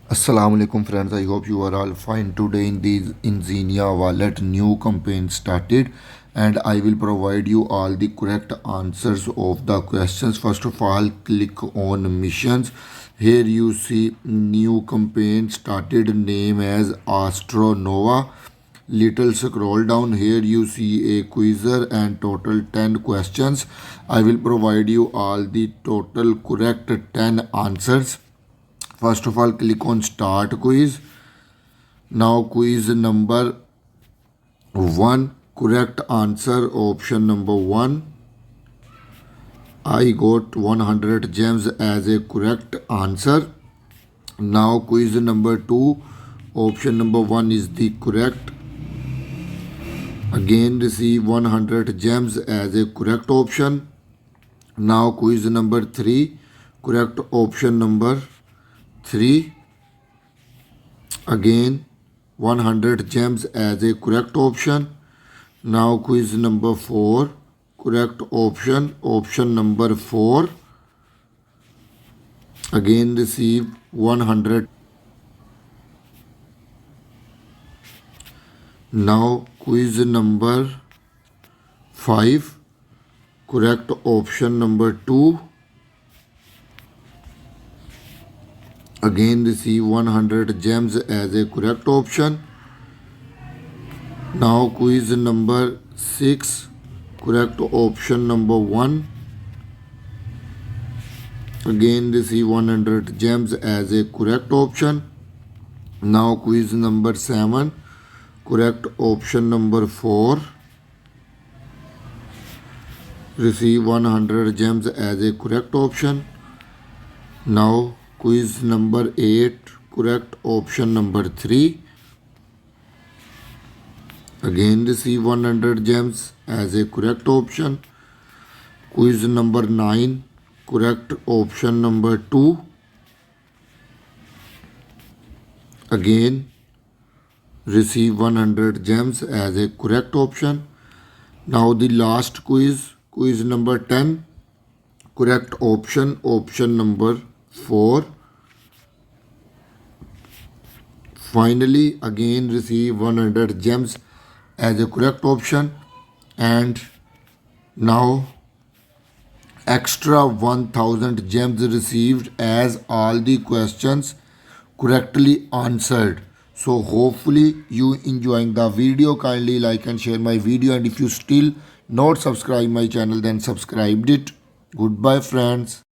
Assalamu alaikum friends, I hope you are all fine. Today in Xenea Wallet new campaign started and I will provide you all the correct answers of the questions. First of all, click on missions. Here you see new campaign started, name as ASTRA. Little scroll down, here you see a quizzer and total 10 questions. I will provide you all the total correct 10 answers. First of all, click on start quiz. Now quiz number 1, correct answer option number 1. I got 100 gems as a correct answer. Now quiz number 2, option number 1 is the correct. Again receive 100 gems as a correct option. Now quiz number 3, correct option number 3. Again 100 gems as a correct option. Now quiz number 4, correct option number 4. Again receive 100. Now quiz number 5, correct option number 2. Again receive 100 gems as a correct option. Now quiz number 6, correct option number 1. Again receive 100 gems as a correct option. Now quiz number 7, correct option number 4. Receive 100 gems as a correct option. Now quiz number 8, correct option number 3. Again receive 100 gems as a correct option. Quiz number 9, correct option number 2. Again receive 100 gems as a correct option. Now the last quiz number 10, correct option number 4. Finally again receive 100 gems as a correct option, and now extra 1000 gems received as all the questions correctly answered. So hopefully you enjoying the video. Kindly like and share my video, and if you still not subscribe my channel, then subscribe it. Goodbye friends.